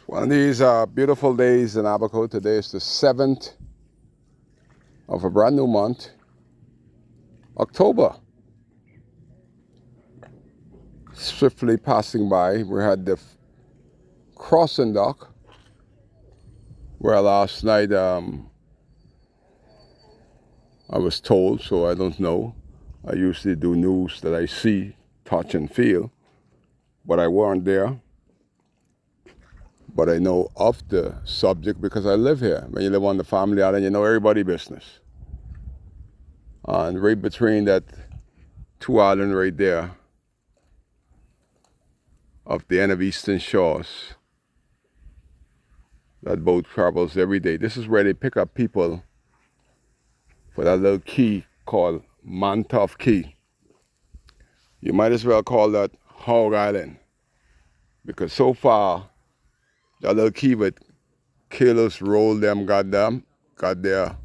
One of these beautiful days in Abaco. Today is the 7th of a brand new month, October. Swiftly passing by, we had the crossing dock where last night I was told, so I don't know. I usually do news that I see, touch, and feel, but I weren't there. But I know of the subject because I live here. When you live on the family island, you know everybody's business. And right between that two island right there of the end of Eastern Shores, that boat travels every day. This is where they pick up people for that little key called Montauk Key. You might as well call that Hog Island because so far that little key with killers roll them got there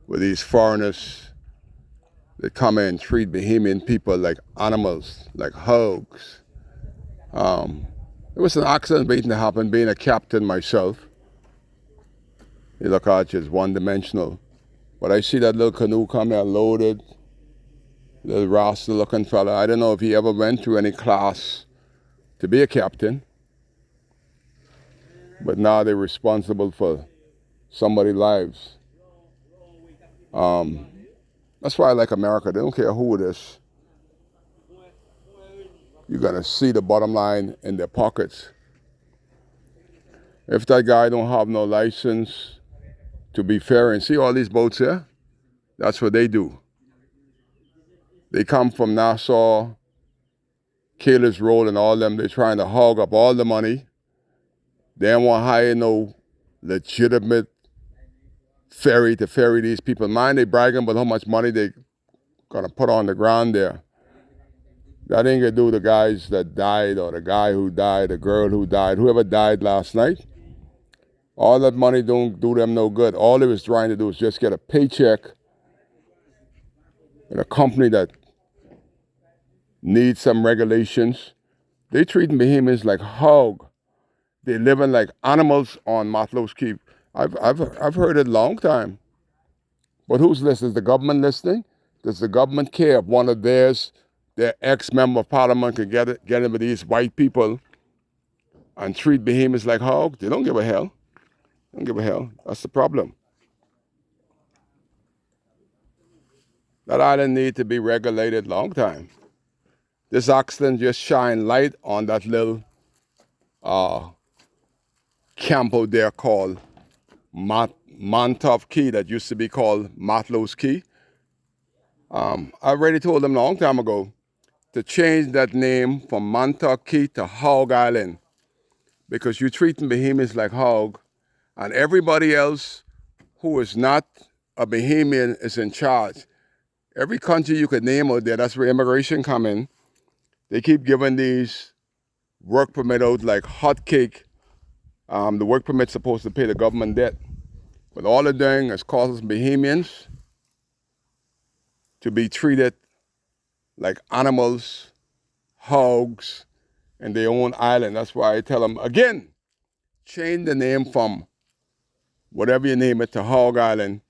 with these foreigners that come in and treat Bahamian people like animals, like hogs. It was an accident waiting to happen, being a captain myself. You look at it, it's one-dimensional. But I see that little canoe come here loaded, little rascal looking fella. I don't know if he ever went through any class to be a captain, but now they're responsible for somebody's lives. That's why I like America. They don't care who it is. You're gonna see the bottom line in their pockets. If that guy don't have no license, to be fair, and see all these boats here, that's what they do. They come from Nassau, Kayla's Road, and all them. They're trying to hog up all the money. They don't want to hire no legitimate ferry to ferry these people. Mind they bragging about how much money they gonna put on the ground there. That ain't gonna do the guys that died, or the guy who died, the girl who died, whoever died last night. All that money don't do them no good. All they was trying to do is just get a paycheck in a company that needs some regulations. They treating Bahamians like hog. They living like animals on Matlo's Keep. I've heard it a long time. But who's listening? Is the government listening? Does the government care if one of their ex-member of parliament can get in with these white people and treat Bahamians like hogs? They don't give a hell. They don't give a hell. That's the problem. That island need to be regulated long time. This accident just shine light on that little camp out there called Montauk Key that used to be called Matlo's Key. I already told them a long time ago to change that name from Montauk Key to Hog Island because you're treating Bahamians like hog, and everybody else who is not a Bahamian is in charge. Every country you could name out there, that's where immigration come in. They keep giving these work permit out like hotcake. The work permit's supposed to pay the government debt. But all they're doing is causing Bahamians to be treated like animals, hogs, in their own island. That's why I tell them, again, change the name from whatever you name it to Hog Island,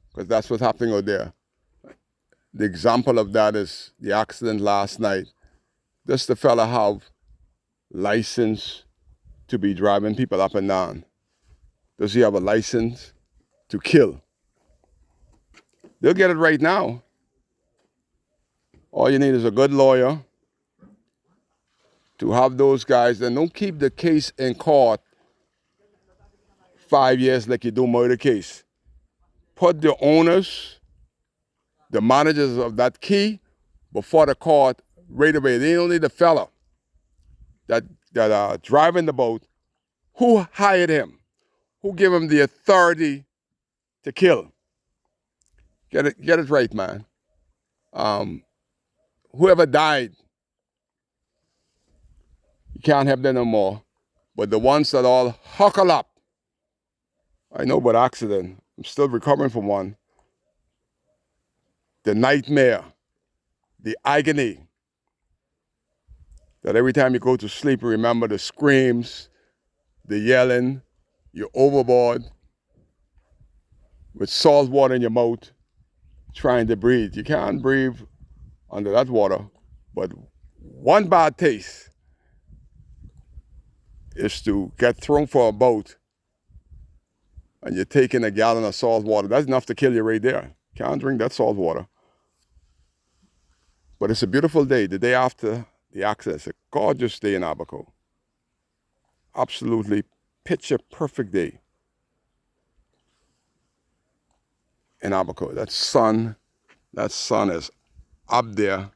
because that's what's happening out there. The example of that is the accident last night. Does the fella have license to be driving people up and down? Does he have a license to kill? They'll get it right now. All you need is a good lawyer to have those guys, and don't keep the case in court 5 years like you do murder case. Put the owners, the managers of that key before the court right away. They don't need the fella that driving the boat. Who hired him? Who gave him the authority to kill? Get it right, man. Whoever died, you can't have them no more. But the ones that all huckle up, I know about accident. I'm still recovering from one. The nightmare, the agony, that every time you go to sleep, you remember the screams, they're yelling, you're overboard with salt water in your mouth, trying to breathe. You can't breathe under that water, but one bad taste is to get thrown for a boat and you're taking a gallon of salt water. That's enough to kill you right there. Can't drink that salt water. But it's a beautiful day. The day after the accident, it's a gorgeous day in Abaco. Absolutely picture perfect day in Abaco. That sun is up there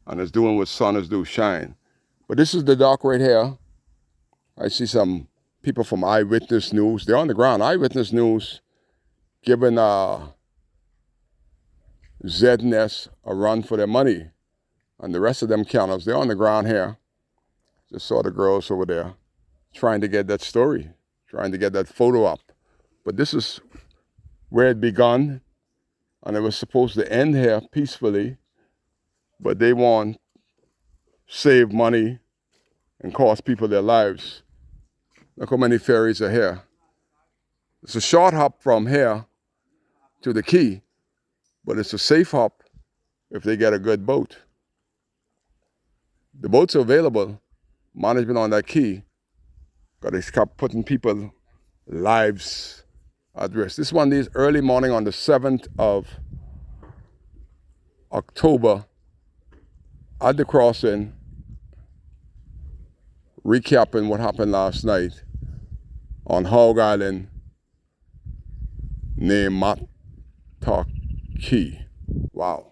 and it's doing what sun is do, shine. But this is the dock right here. I see some people from Eyewitness News. They're on the ground. Eyewitness News giving ZNS a run for their money. And the rest of them counters, they're on the ground here. Just saw the girls over there trying to get that story, trying to get that photo up. But this is where it begun, and it was supposed to end here peacefully, but they want to save money and cost people their lives. Look how many ferries are here. It's a short hop from here to the quay, but it's a safe hop if they get a good boat. The boats are available. Management on that quay got to stop putting people's lives at risk. This one is early morning on the 7th of October at the crossing, recapping what happened last night on Hog Island named Montauk Key. Wow.